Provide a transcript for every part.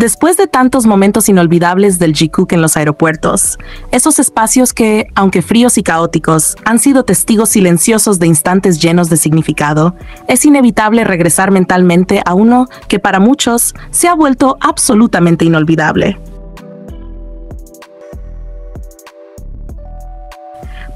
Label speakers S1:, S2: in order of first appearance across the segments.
S1: Después de tantos momentos inolvidables del Jikook en los aeropuertos, esos espacios que, aunque fríos y caóticos, han sido testigos silenciosos de instantes llenos de significado, es inevitable regresar mentalmente a uno que para muchos se ha vuelto absolutamente inolvidable.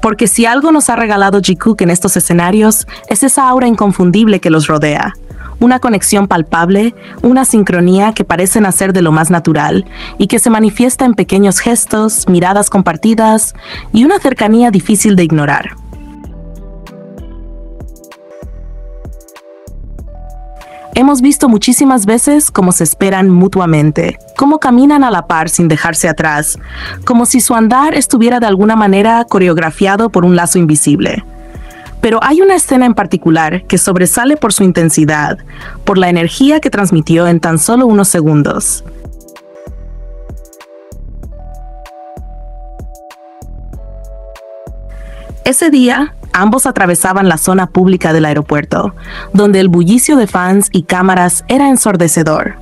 S1: Porque si algo nos ha regalado Jikook en estos escenarios, es esa aura inconfundible que los rodea. Una conexión palpable, una sincronía que parece nacer de lo más natural y que se manifiesta en pequeños gestos, miradas compartidas y una cercanía difícil de ignorar. Hemos visto muchísimas veces cómo se esperan mutuamente, cómo caminan a la par sin dejarse atrás, como si su andar estuviera de alguna manera coreografiado por un lazo invisible. Pero hay una escena en particular que sobresale por su intensidad, por la energía que transmitió en tan solo unos segundos. Ese día, ambos atravesaban la zona pública del aeropuerto, donde el bullicio de fans y cámaras era ensordecedor.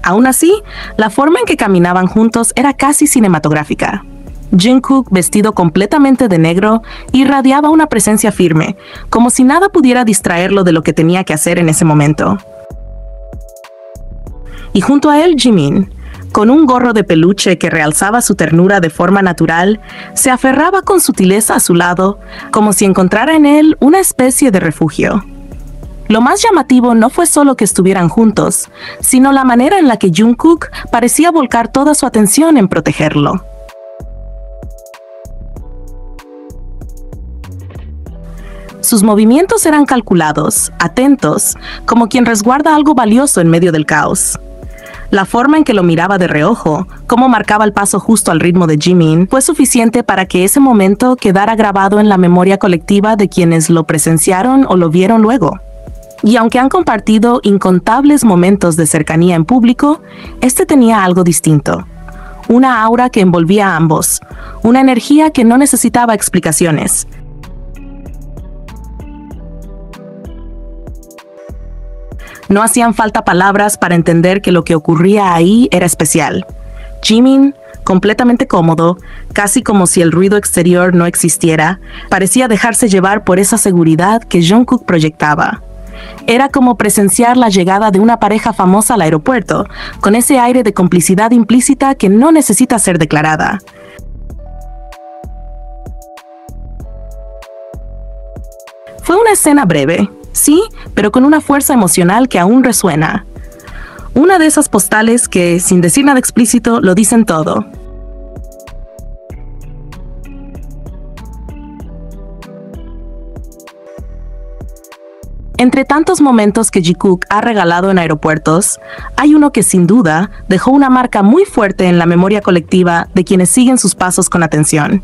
S1: Aún así, la forma en que caminaban juntos era casi cinematográfica. Jungkook, vestido completamente de negro, irradiaba una presencia firme, como si nada pudiera distraerlo de lo que tenía que hacer en ese momento. Y junto a él, Jimin, con un gorro de peluche que realzaba su ternura de forma natural, se aferraba con sutileza a su lado, como si encontrara en él una especie de refugio. Lo más llamativo no fue solo que estuvieran juntos, sino la manera en la que Jungkook parecía volcar toda su atención en protegerlo. Sus movimientos eran calculados, atentos, como quien resguarda algo valioso en medio del caos. La forma en que lo miraba de reojo, cómo marcaba el paso justo al ritmo de Jimin, fue suficiente para que ese momento quedara grabado en la memoria colectiva de quienes lo presenciaron o lo vieron luego. Y aunque han compartido incontables momentos de cercanía en público, este tenía algo distinto. Una aura que envolvía a ambos, una energía que no necesitaba explicaciones. No hacían falta palabras para entender que lo que ocurría ahí era especial. Jimin, completamente cómodo, casi como si el ruido exterior no existiera, parecía dejarse llevar por esa seguridad que Jungkook proyectaba. Era como presenciar la llegada de una pareja famosa al aeropuerto, con ese aire de complicidad implícita que no necesita ser declarada. Fue una escena breve. Sí, pero con una fuerza emocional que aún resuena. Una de esas postales que, sin decir nada explícito, lo dicen todo. Entre tantos momentos que Jikook ha regalado en aeropuertos, hay uno que sin duda dejó una marca muy fuerte en la memoria colectiva de quienes siguen sus pasos con atención.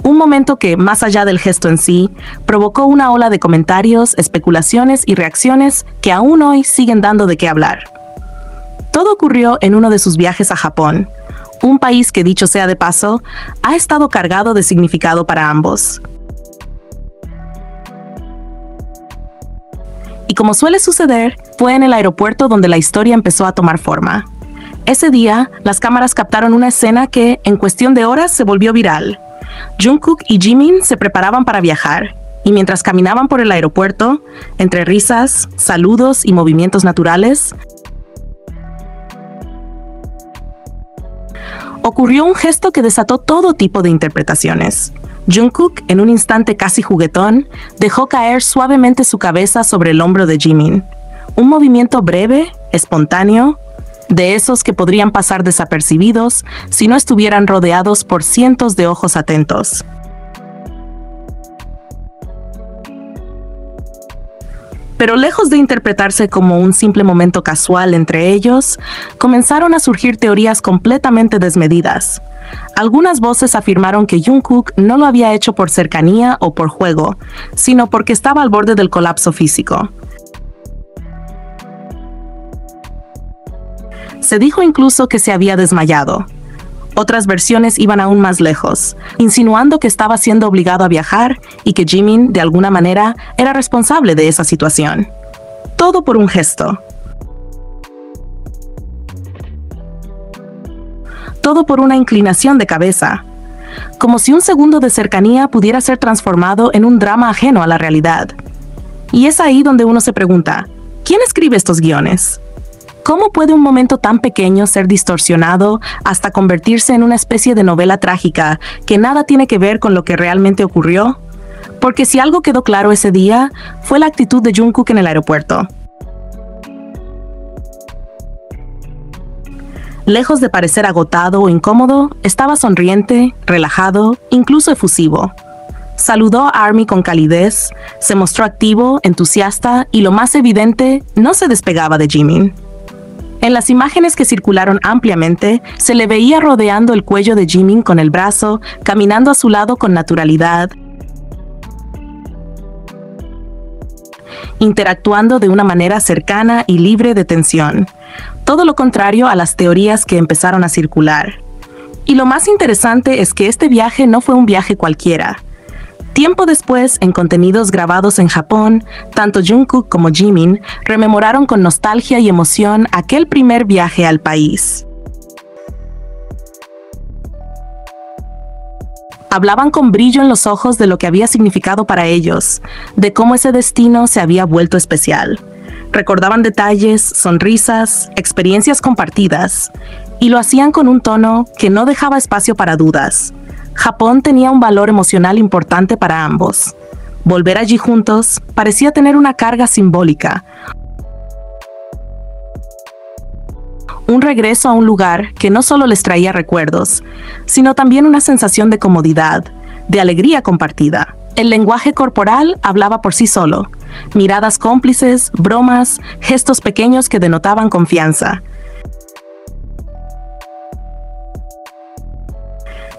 S1: Un momento que, más allá del gesto en sí, provocó una ola de comentarios, especulaciones y reacciones que aún hoy siguen dando de qué hablar. Todo ocurrió en uno de sus viajes a Japón, un país que, dicho sea de paso, ha estado cargado de significado para ambos. Y como suele suceder, fue en el aeropuerto donde la historia empezó a tomar forma. Ese día, las cámaras captaron una escena que, en cuestión de horas, se volvió viral. Jungkook y Jimin se preparaban para viajar, y mientras caminaban por el aeropuerto, entre risas, saludos y movimientos naturales, ocurrió un gesto que desató todo tipo de interpretaciones. Jungkook, en un instante casi juguetón, dejó caer suavemente su cabeza sobre el hombro de Jimin. Un movimiento breve, espontáneo, de esos que podrían pasar desapercibidos si no estuvieran rodeados por cientos de ojos atentos. Pero lejos de interpretarse como un simple momento casual entre ellos, comenzaron a surgir teorías completamente desmedidas. Algunas voces afirmaron que Jungkook no lo había hecho por cercanía o por juego, sino porque estaba al borde del colapso físico. Se dijo incluso que se había desmayado. Otras versiones iban aún más lejos, insinuando que estaba siendo obligado a viajar y que Jimin, de alguna manera, era responsable de esa situación. Todo por un gesto. Todo por una inclinación de cabeza. Como si un segundo de cercanía pudiera ser transformado en un drama ajeno a la realidad. Y es ahí donde uno se pregunta, ¿quién escribe estos guiones? ¿Cómo puede un momento tan pequeño ser distorsionado hasta convertirse en una especie de novela trágica que nada tiene que ver con lo que realmente ocurrió? Porque si algo quedó claro ese día, fue la actitud de Jungkook en el aeropuerto. Lejos de parecer agotado o incómodo, estaba sonriente, relajado, incluso efusivo. Saludó a ARMY con calidez, se mostró activo, entusiasta y lo más evidente, no se despegaba de Jimin. En las imágenes que circularon ampliamente, se le veía rodeando el cuello de Jimin con el brazo, caminando a su lado con naturalidad, interactuando de una manera cercana y libre de tensión. Todo lo contrario a las teorías que empezaron a circular. Y lo más interesante es que este viaje no fue un viaje cualquiera. Tiempo después, en contenidos grabados en Japón, tanto Jungkook como Jimin rememoraron con nostalgia y emoción aquel primer viaje al país. Hablaban con brillo en los ojos de lo que había significado para ellos, de cómo ese destino se había vuelto especial. Recordaban detalles, sonrisas, experiencias compartidas, y lo hacían con un tono que no dejaba espacio para dudas. Japón tenía un valor emocional importante para ambos. Volver allí juntos parecía tener una carga simbólica. Un regreso a un lugar que no solo les traía recuerdos, sino también una sensación de comodidad, de alegría compartida. El lenguaje corporal hablaba por sí solo. Miradas cómplices, bromas, gestos pequeños que denotaban confianza.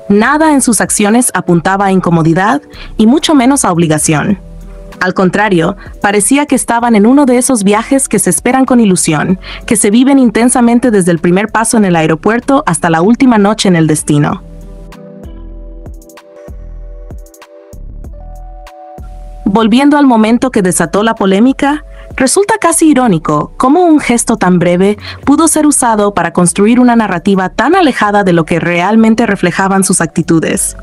S1: Nada en sus acciones apuntaba a incomodidad y mucho menos a obligación. Al contrario, parecía que estaban en uno de esos viajes que se esperan con ilusión, que se viven intensamente desde el primer paso en el aeropuerto hasta la última noche en el destino. Volviendo al momento que desató la polémica, resulta casi irónico cómo un gesto tan breve pudo ser usado para construir una narrativa tan alejada de lo que realmente reflejaban sus actitudes.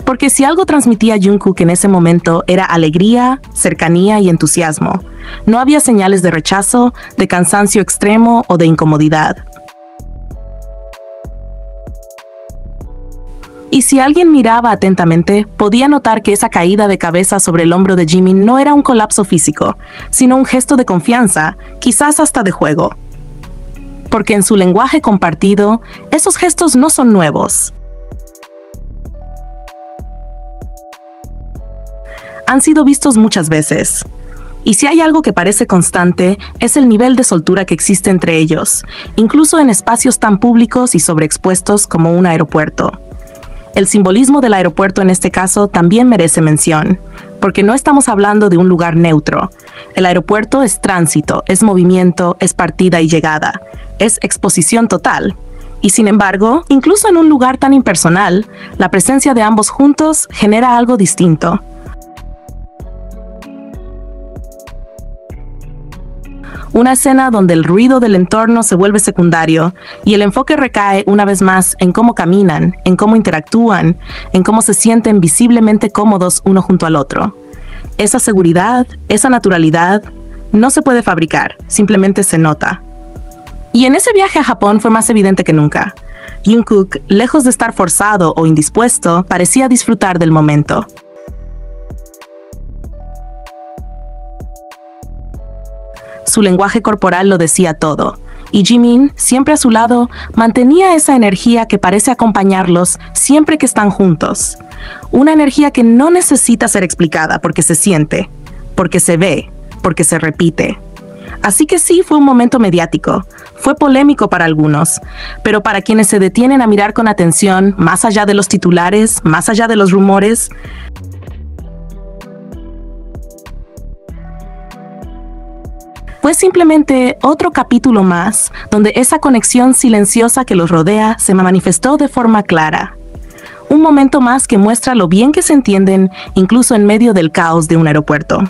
S1: Porque si algo transmitía Jungkook en ese momento era alegría, cercanía y entusiasmo. No había señales de rechazo, de cansancio extremo o de incomodidad. Y si alguien miraba atentamente, podía notar que esa caída de cabeza sobre el hombro de Jimin no era un colapso físico, sino un gesto de confianza, quizás hasta de juego. Porque en su lenguaje compartido, esos gestos no son nuevos. Han sido vistos muchas veces. Y si hay algo que parece constante, es el nivel de soltura que existe entre ellos, incluso en espacios tan públicos y sobreexpuestos como un aeropuerto. El simbolismo del aeropuerto en este caso también merece mención, porque no estamos hablando de un lugar neutro. El aeropuerto es tránsito, es movimiento, es partida y llegada, es exposición total. Y sin embargo, incluso en un lugar tan impersonal, la presencia de ambos juntos genera algo distinto. Una escena donde el ruido del entorno se vuelve secundario y el enfoque recae una vez más en cómo caminan, en cómo interactúan, en cómo se sienten visiblemente cómodos uno junto al otro. Esa seguridad, esa naturalidad, no se puede fabricar, simplemente se nota. Y en ese viaje a Japón fue más evidente que nunca. Jungkook, lejos de estar forzado o indispuesto, parecía disfrutar del momento. Su lenguaje corporal lo decía todo, y Jimin, siempre a su lado, mantenía esa energía que parece acompañarlos siempre que están juntos. Una energía que no necesita ser explicada porque se siente, porque se ve, porque se repite. Así que sí, fue un momento mediático, fue polémico para algunos, pero para quienes se detienen a mirar con atención, más allá de los titulares, más allá de los rumores, fue simplemente otro capítulo más, donde esa conexión silenciosa que los rodea se manifestó de forma clara. Un momento más que muestra lo bien que se entienden, incluso en medio del caos de un aeropuerto.